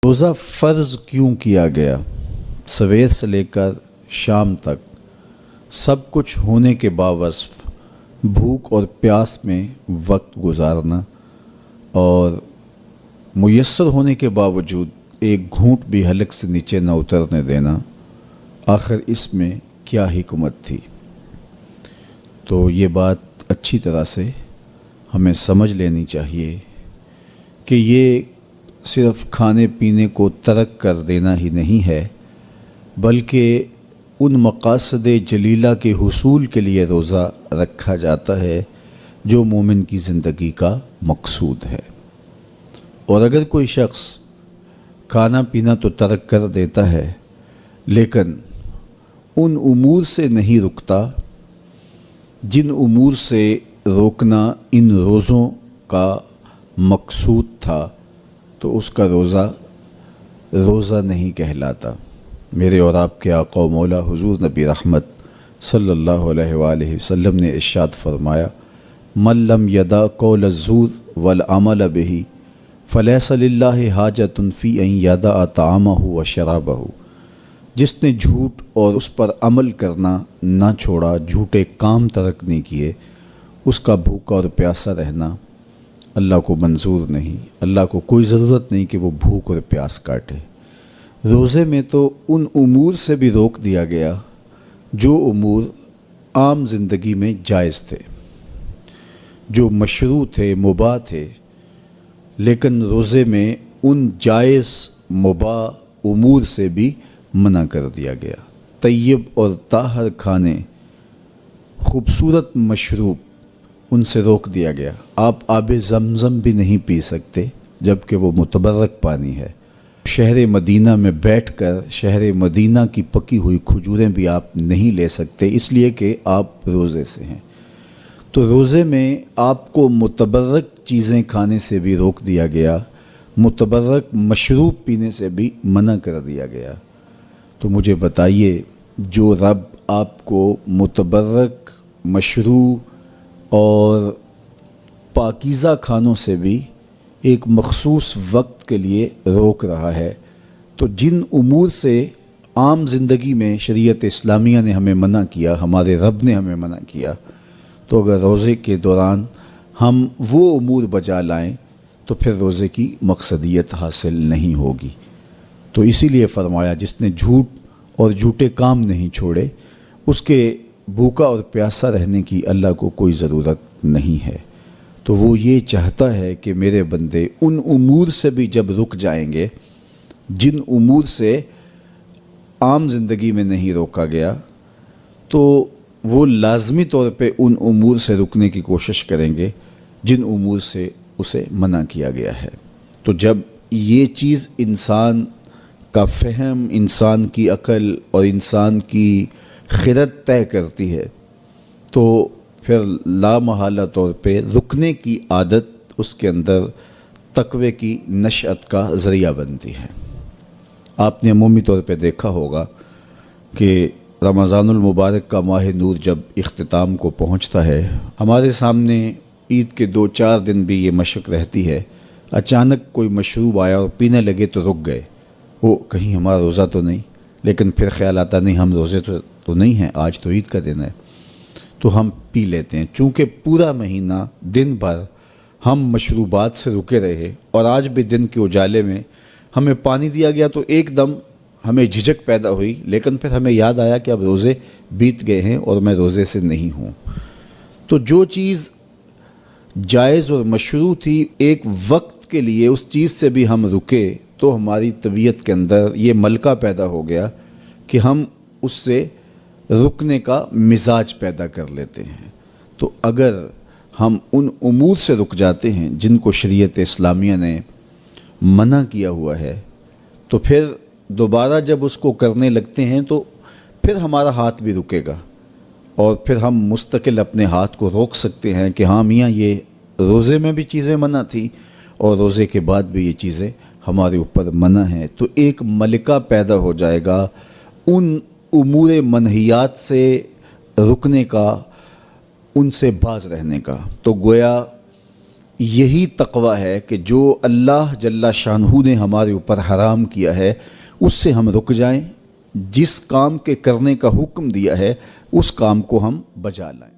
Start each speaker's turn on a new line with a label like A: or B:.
A: روزہ فرض کیوں کیا گیا؟ سویر سے لے کر شام تک سب کچھ ہونے کے باوصف بھوک اور پیاس میں وقت گزارنا اور میسر ہونے کے باوجود ایک گھونٹ بھی حلق سے نیچے نہ اترنے دینا، آخر اس میں کیا حکمت تھی؟ تو یہ بات اچھی طرح سے ہمیں سمجھ لینی چاہیے کہ یہ صرف کھانے پینے کو ترک کر دینا ہی نہیں ہے، بلکہ ان مقاصد جلیلہ کے حصول کے لیے روزہ رکھا جاتا ہے جو مومن کی زندگی کا مقصود ہے۔ اور اگر کوئی شخص کھانا پینا تو ترک کر دیتا ہے لیکن ان امور سے نہیں رکتا جن امور سے روکنا ان روزوں کا مقصود تھا، تو اس کا روزہ نہیں کہلاتا۔ میرے اور آپ کے آقا و مولا حضور نبی رحمت صلی اللہ علیہ وآلہ وسلم نے ارشاد فرمایا: من لم یدع قول الزور والعمل بہ فلیس للہ حاجۃ فی ان یدع طعامہ و شرابہ۔ جس نے جھوٹ اور اس پر عمل کرنا نہ چھوڑا، جھوٹے کام ترک نہیں کیے، اس کا بھوکا اور پیاسا رہنا اللہ کو منظور نہیں۔ اللہ کو کوئی ضرورت نہیں کہ وہ بھوک اور پیاس کاٹے۔ روزے میں تو ان امور سے بھی روک دیا گیا جو امور عام زندگی میں جائز تھے، جو مشروع تھے، مباح تھے، لیکن روزے میں ان جائز مباح امور سے بھی منع کر دیا گیا۔ طیب اور طاہر کھانے، خوبصورت مشروب، ان سے روک دیا گیا۔ آپ آب زمزم بھی نہیں پی سکتے جبکہ وہ متبرک پانی ہے۔ شہر مدینہ میں بیٹھ کر شہر مدینہ کی پکی ہوئی کھجوریں بھی آپ نہیں لے سکتے، اس لیے کہ آپ روزے سے ہیں۔ تو روزے میں آپ کو متبرک چیزیں کھانے سے بھی روک دیا گیا، متبرک مشروب پینے سے بھی منع کر دیا گیا۔ تو مجھے بتائیے، جو رب آپ کو متبرک، مشروع اور پاکیزہ کھانوں سے بھی ایک مخصوص وقت کے لیے روک رہا ہے، تو جن امور سے عام زندگی میں شریعت اسلامیہ نے ہمیں منع کیا، ہمارے رب نے ہمیں منع کیا، تو اگر روزے کے دوران ہم وہ امور بجا لائیں تو پھر روزے کی مقصدیت حاصل نہیں ہوگی۔ تو اسی لیے فرمایا جس نے جھوٹ اور جھوٹے کام نہیں چھوڑے، اس کے بھوکا اور پیاسا رہنے کی اللہ کو کوئی ضرورت نہیں ہے۔ تو وہ یہ چاہتا ہے کہ میرے بندے ان امور سے بھی جب رک جائیں گے جن امور سے عام زندگی میں نہیں روکا گیا، تو وہ لازمی طور پہ ان امور سے رکنے کی کوشش کریں گے جن امور سے اسے منع کیا گیا ہے۔ تو جب یہ چیز انسان کا فہم، انسان کی عقل اور انسان کی خرد طے کرتی ہے، تو پھر لا محالہ طور پہ رکنے کی عادت اس کے اندر تقوی کی نشأت کا ذریعہ بنتی ہے۔ آپ نے عمومی طور پہ دیکھا ہوگا کہ رمضان المبارک کا ماہ نور جب اختتام کو پہنچتا ہے، ہمارے سامنے عید کے 2-4 دن بھی یہ مشق رہتی ہے، اچانک کوئی مشروب آیا اور پینے لگے تو رک گئے، وہ کہیں ہمارا روزہ تو نہیں، لیکن پھر خیال آتا نہیں ہم روزے تو نہیں ہیں، آج تو عید کا دن ہے، تو ہم پی لیتے ہیں۔ چونکہ پورا مہینہ دن بھر ہم مشروبات سے رکے رہے اور آج بھی دن کے اجالے میں ہمیں پانی دیا گیا تو ایک دم ہمیں جھجک پیدا ہوئی، لیکن پھر ہمیں یاد آیا کہ اب روزے بیت گئے ہیں اور میں روزے سے نہیں ہوں۔ تو جو چیز جائز اور مشروع تھی، ایک وقت کے لیے اس چیز سے بھی ہم رکے تو ہماری طبیعت کے اندر یہ ملکہ پیدا ہو گیا کہ ہم اس سے رکنے کا مزاج پیدا کر لیتے ہیں۔ تو اگر ہم ان امور سے رک جاتے ہیں جن کو شریعت اسلامیہ نے منع کیا ہوا ہے، تو پھر دوبارہ جب اس کو کرنے لگتے ہیں تو پھر ہمارا ہاتھ بھی رکے گا، اور پھر ہم مستقل اپنے ہاتھ کو روک سکتے ہیں کہ ہاں میاں یہ روزے میں بھی چیزیں منع تھیں اور روزے کے بعد بھی یہ چیزیں ہمارے اوپر منع ہیں۔ تو ایک ملکہ پیدا ہو جائے گا ان امور منہیات سے رکنے کا، ان سے باز رہنے کا۔ تو گویا یہی تقوی ہے کہ جو اللہ جل شانہ نے ہمارے اوپر حرام کیا ہے اس سے ہم رک جائیں، جس کام کے کرنے کا حکم دیا ہے اس کام کو ہم بجا لائیں۔